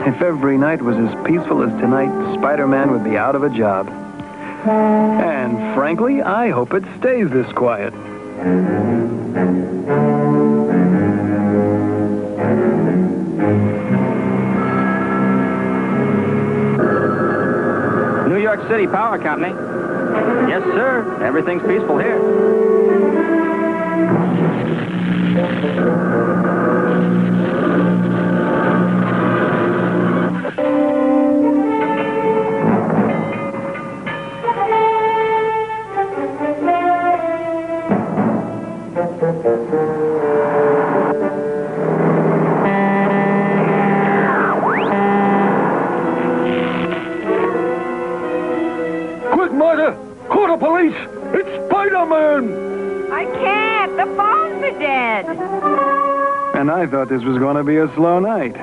If every night was as peaceful as tonight, Spider-Man would be out of a job. And frankly, I hope it stays this quiet. New York City Power Company. Yes, sir. Everything's peaceful here. Quick, Martha! Call the police! It's Spider-Man! I can't. The phones are dead. And I thought this was going to be a slow night.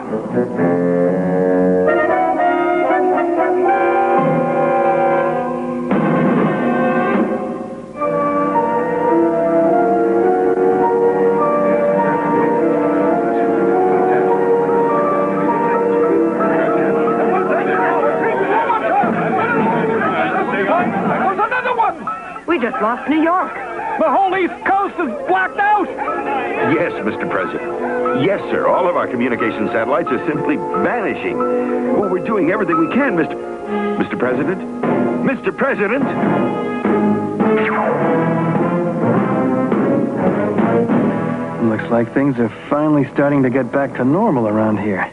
We just lost New York. The whole East Coast is blacked out! Yes, Mr. President. Yes, sir. All of our communication satellites are simply vanishing. Well, we're doing everything we can, Mr. President. Mr. President! Looks like things are finally starting to get back to normal around here.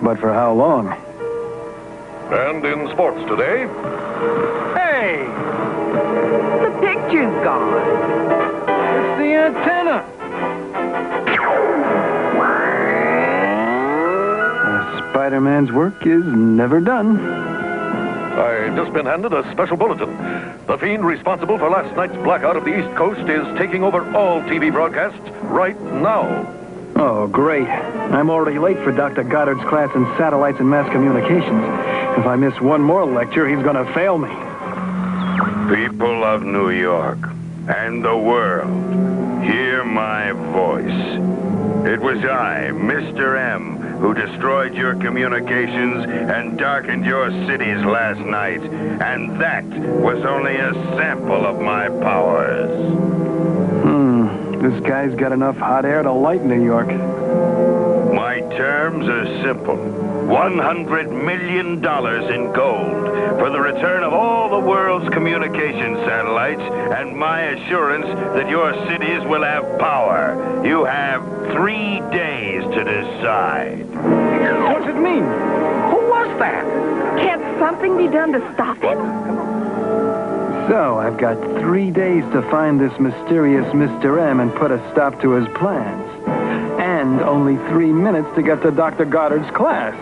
But for how long? And in sports today... Hey! The picture's gone. It's the antenna! Spider-Man's work is never done. I've just been handed a special bulletin. The fiend responsible for last night's blackout of the East Coast is taking over all TV broadcasts right now. Oh, great. I'm already late for Dr. Goddard's class in satellites and mass communications. If I miss one more lecture, he's going to fail me. People of New York and the world, hear my voice. It was I, Mr. M, who destroyed your communications and darkened your cities last night. And that was only a sample of my powers. This guy's got enough hot air to light New York. My terms are simple. $100 million in gold for the return of all the world's communication satellites and my assurance that your cities will have power. You have 3 days to decide. What's it mean? Who was that? Can't something be done to stop it? So, I've got 3 days to find this mysterious Mr. M and put a stop to his plans. And only 3 minutes to get to Dr. Goddard's class.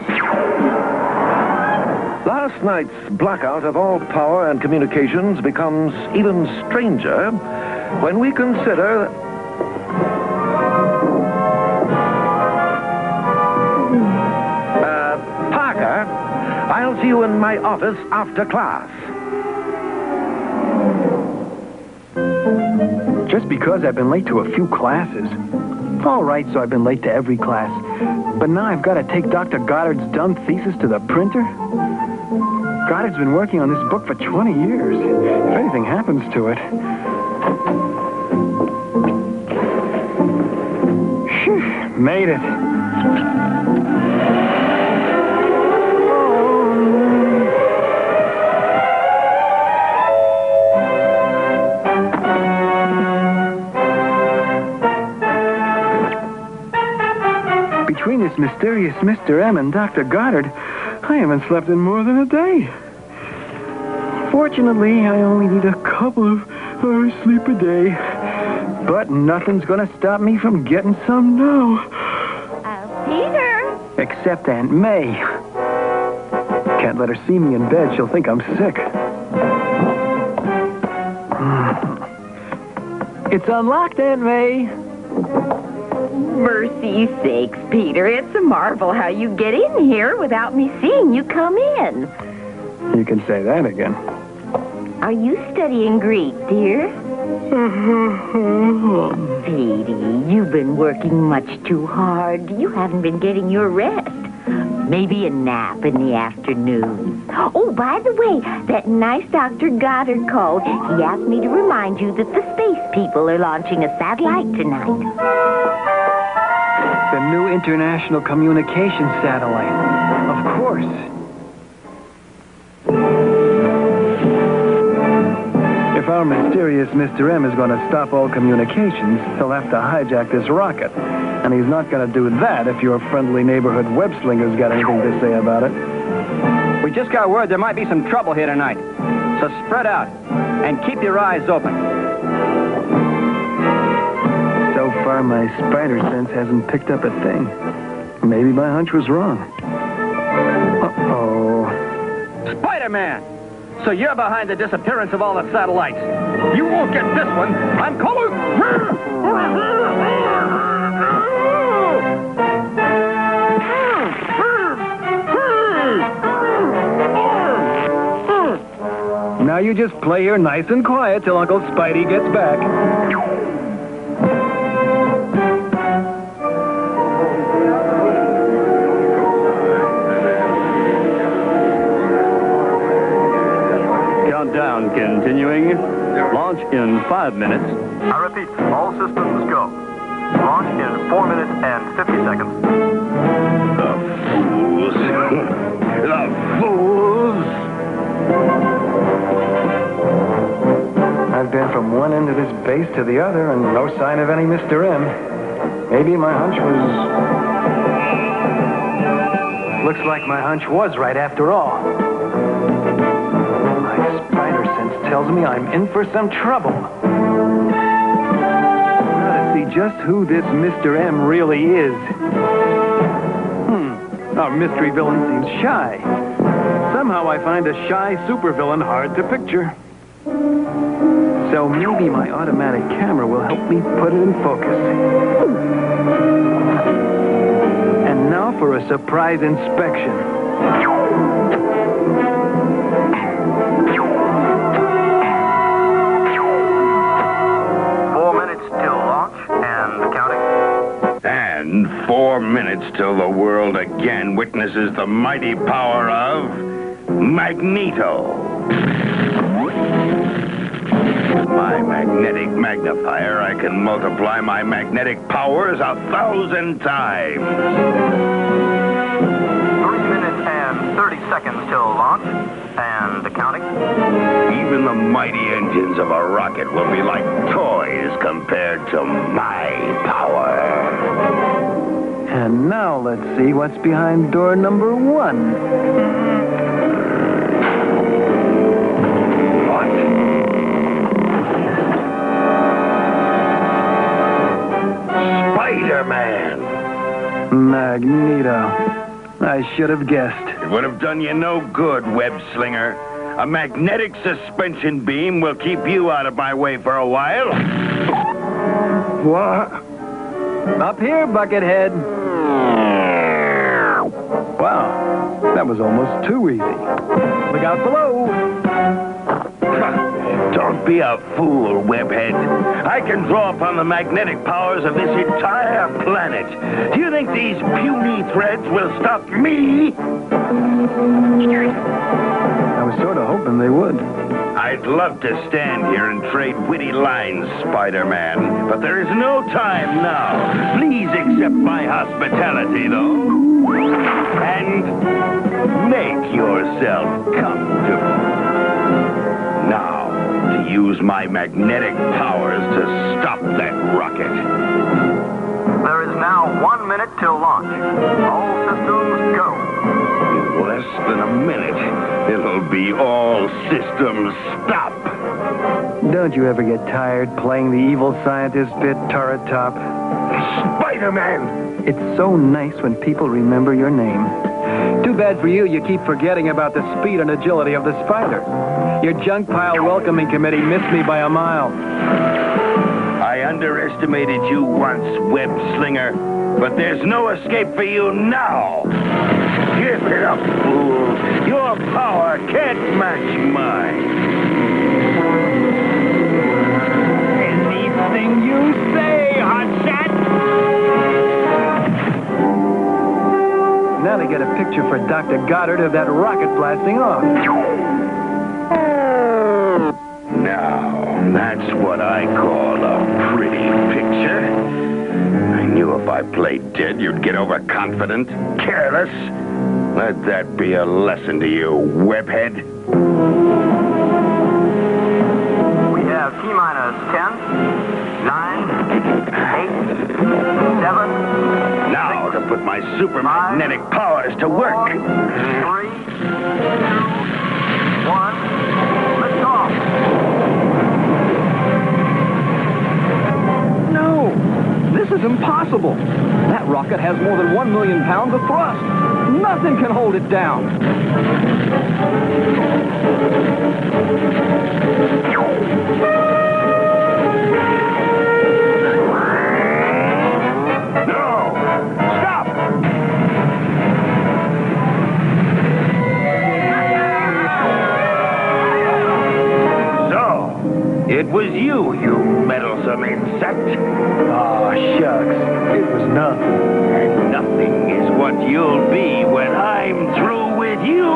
Last night's blackout of all power and communications becomes even stranger when we consider... Parker, I'll see you in my office after class. Just because I've been late to a few classes. All right, so I've been late to every class. But now I've got to take Dr. Goddard's dumb thesis to the printer? Goddard's been working on this book for 20 years. If anything happens to it... Made it. Between this mysterious Mr. M and Dr. Goddard, I haven't slept in more than a day. Fortunately, I only need a couple of hours sleep a day. But nothing's gonna stop me from getting some now. Peter. Except Aunt May. Can't let her see me in bed. She'll think I'm sick. It's unlocked, Aunt May. Mercy sakes, Peter. It's a marvel how you get in here without me seeing you come in. You can say that again. Are you studying Greek, dear? Petey, you've been working much too hard. You haven't been getting your rest. Maybe a nap in the afternoon. Oh, by the way, that nice Dr. Goddard called. He asked me to remind you that the space people are launching a satellite tonight. The new international communication satellite. Of course. If our mysterious Mr. M is going to stop all communications, he'll have to hijack this rocket. And he's not going to do that if your friendly neighborhood web-slinger's got anything to say about it. We just got word there might be some trouble here tonight. So spread out and keep your eyes open. So far, my spider sense hasn't picked up a thing. Maybe my hunch was wrong. Uh-oh. Spider-Man! So you're behind the disappearance of all the satellites. You won't get this one. I'm calling... Now you just play here nice and quiet till Uncle Spidey gets back. Countdown continuing. Launch in 5 minutes. I repeat, all systems go. Launch in 4 minutes and 50 seconds. The fools. The fools. I've been from one end of this base to the other, and no sign of any Mr. M. Maybe my hunch was... Looks like my hunch was right after all. My spider sense tells me I'm in for some trouble. Now to see just who this Mr. M really is. Our mystery villain seems shy. Somehow I find a shy supervillain hard to picture. So maybe my automatic camera will help me put it in focus. And now for a surprise inspection. 4 minutes till launch and counting. And 4 minutes till the world again witnesses the mighty power of Magneto. With my magnetic magnifier, I can multiply my magnetic powers 1,000 times. 3 minutes and 30 seconds till launch and counting. Even the mighty engines of a rocket will be like toys compared to my power. And now let's see what's behind door number 1. Spider-Man! Magneto. I should have guessed. It would have done you no good, web-slinger. A magnetic suspension beam will keep you out of my way for a while. What? Up here, Buckethead. Wow, that was almost too easy. Look out below. Don't be a fool, webhead. I can draw upon the magnetic powers of this entire planet. Do you think these puny threads will stop me? I was sort of hoping they would. I'd love to stand here and trade witty lines, Spider-Man, but there is no time now. Please accept accept my hospitality, though. And make yourself comfortable. Now, to use my magnetic powers to stop that rocket. There is now 1 minute till launch. All systems go. In less than a minute, it'll be all systems stop. Don't you ever get tired playing the evil scientist bit, Turret Top? Spider-Man! It's so nice when people remember your name. Too bad for you, you keep forgetting about the speed and agility of the spider. Your junk pile welcoming committee missed me by a mile. I underestimated you once, web slinger, but there's no escape for you now. Give it up, fool. Your power can't match mine. Anything you say, hotshot! Now to get a picture for Dr. Goddard of that rocket blasting off. Now, that's what I call a pretty picture. I knew if I played dead, you'd get overconfident, careless. Let that be a lesson to you, webhead. We have T-minus 10, 9, 8, 7... Now to put my super magnetic powers to work. 4, 3, 2, 1. Lift off. No, this is impossible. That rocket has more than 1 million pounds of thrust. Nothing can hold it down. It was you meddlesome insect. Aw, shucks. It was nothing. And nothing is what you'll be when I'm through with you.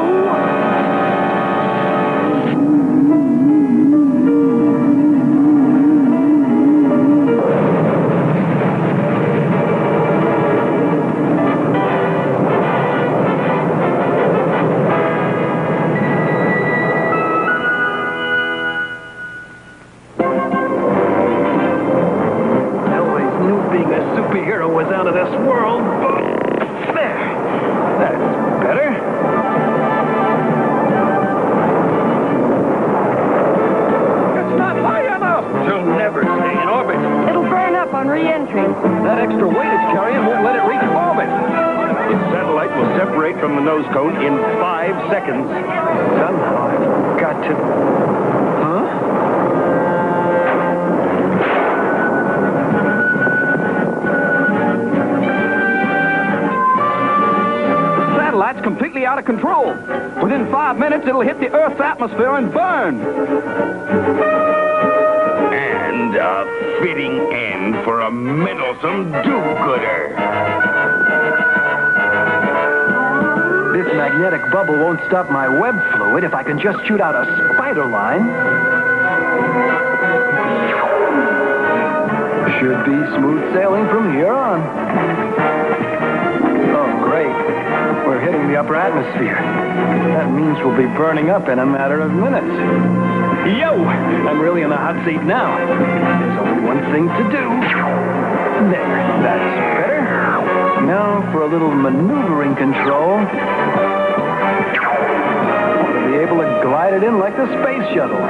That extra weight it's carrying won't let it reach orbit. Its satellite will separate from the nose cone in 5 seconds. Somehow I've got to... Huh? The satellite's completely out of control. Within 5 minutes, it'll hit the Earth's atmosphere and burn. And a fitting end for a meddlesome do-gooder. This magnetic bubble won't stop my web fluid if I can just shoot out a spider line. Should be smooth sailing from here on. Oh, great. We're hitting the upper atmosphere. That means we'll be burning up in a matter of minutes. Yo! I'm really in a hot seat now. There's only one thing to do. There, that's better. Now for a little maneuvering control. Want to be able to glide it in like the space shuttle.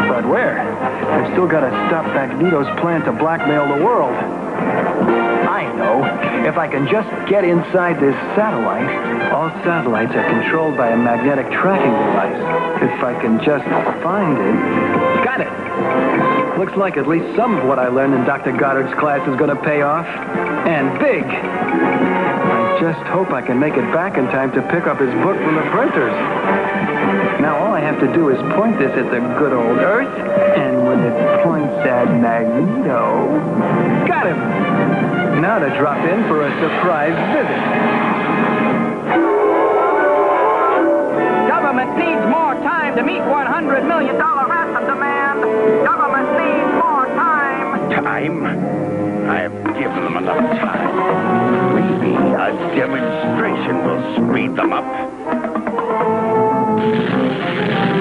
But where? I've still got to stop Magneto's plan to blackmail the world. I know. If I can just get inside this satellite, all satellites are controlled by a magnetic tracking device. If I can just find it... Got it! Looks like at least some of what I learned in Dr. Goddard's class is going to pay off. And big! I just hope I can make it back in time to pick up his book from the printers. Now all I have to do is point this at the good old Earth, and when it points at Magneto... Got him! Now to drop in for a surprise visit. Government needs more time to meet $100 million ransom demand. Government needs more time. Time? I have given them enough time. Maybe a demonstration will speed them up.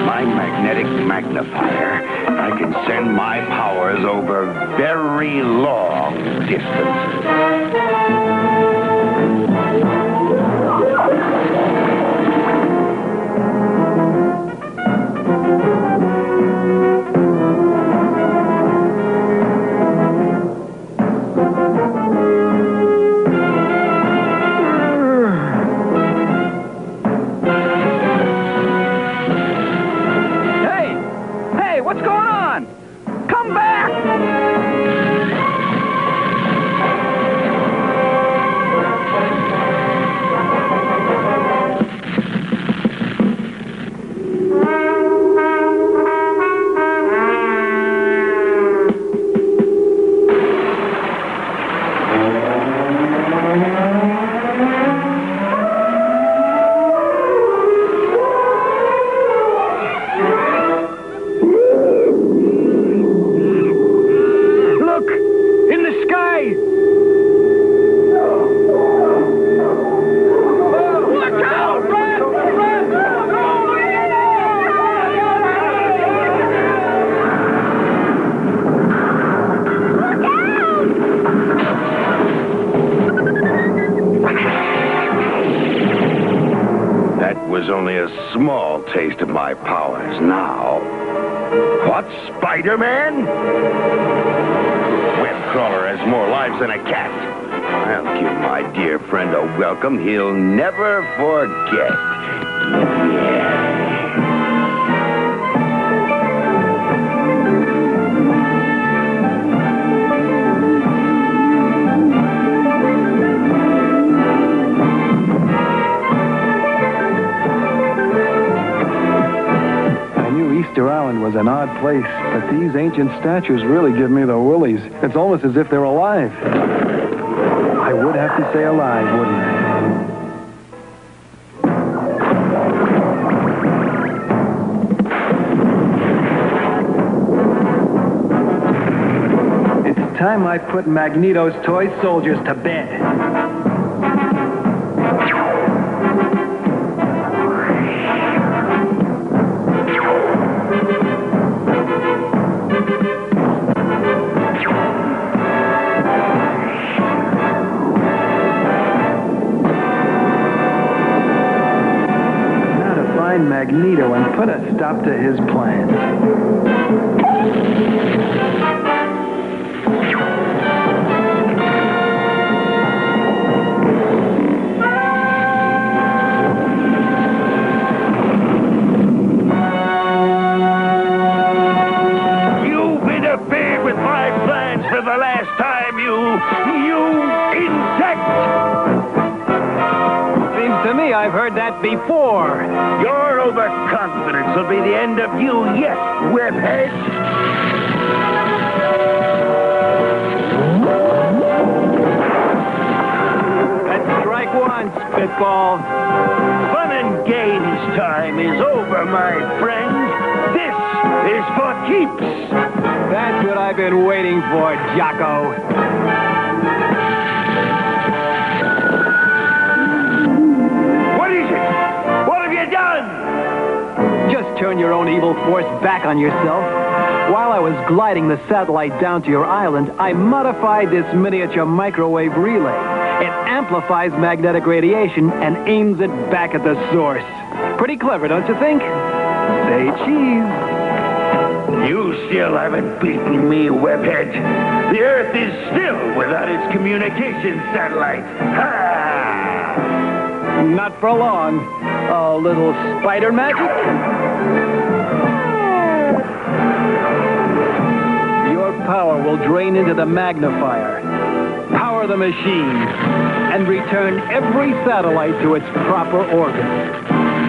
My magnetic magnifier. I can send my powers over very long distances. What's going on? Come back! Only a small taste of my powers now. What, Spider-Man? Webcrawler has more lives than a cat. I'll give my dear friend a welcome he'll never forget. Yeah. Easter Island was an odd place, but these ancient statues really give me the willies. It's almost as if they're alive. I would have to say alive, wouldn't I? It's time I put Magneto's toy soldiers to bed. Magneto and put a stop to his plans. You've interfered with my plans for the last time, you insect! To me, I've heard that before. Your overconfidence will be the end of you yet, webhead. That's strike one, spitball. Fun and games time is over, my friend. This is for keeps. That's what I've been waiting for, Jocko. Just turn your own evil force back on yourself. While I was gliding the satellite down to your island, I modified this miniature microwave relay. It amplifies magnetic radiation and aims it back at the source. Pretty clever, don't you think? Say cheese. You still haven't beaten me, webhead. The Earth is still without its communication satellite. Ha! Not for long. A little spider magic? Your power will drain into the magnifier, power the machine, and return every satellite to its proper orbit.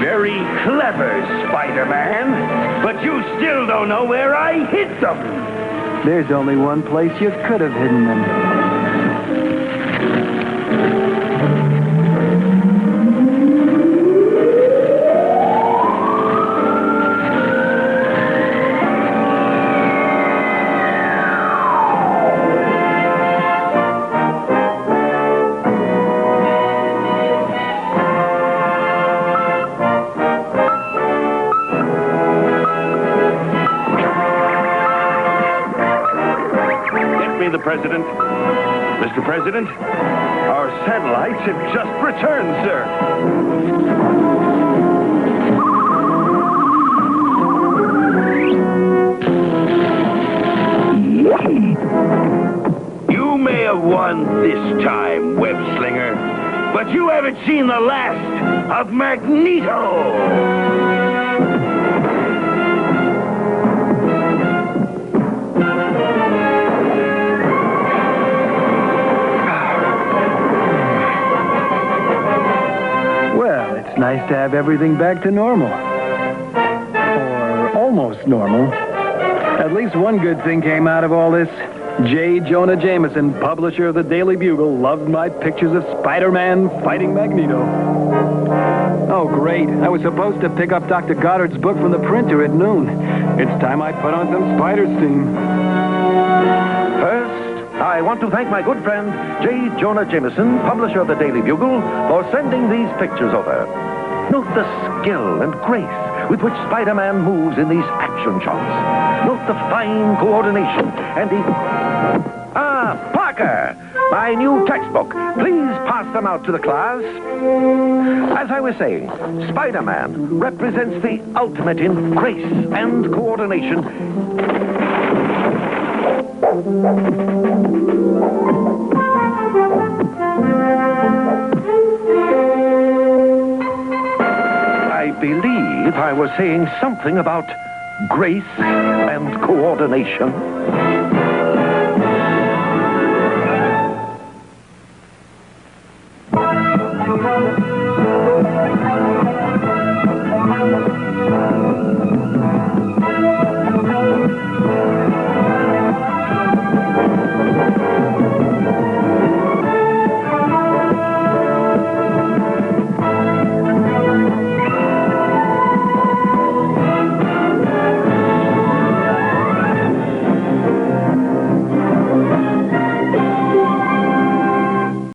Very clever, Spider-Man. But you still don't know where I hid them. There's only one place you could have hidden them. President. Mr. President, our satellites have just returned, sir. You may have won this time, web slinger, but you haven't seen the last of Magneto. Well, it's nice to have everything back to normal. Or almost normal. At least one good thing came out of all this. J. Jonah Jameson, publisher of the Daily Bugle, loved my pictures of Spider-Man fighting Magneto. Oh, great. I was supposed to pick up Dr. Goddard's book from the printer at noon. It's time I put on some spider steam. First, I want to thank my good friend, J. Jonah Jameson, publisher of the Daily Bugle, for sending these pictures over. Note the skill and grace with which Spider-Man moves in these action shots. Note the fine coordination and the... Ah, Parker! My new textbook. Please pass them out to the class. As I was saying, Spider-Man represents the ultimate in grace and coordination. I believe I was saying something about grace and coordination.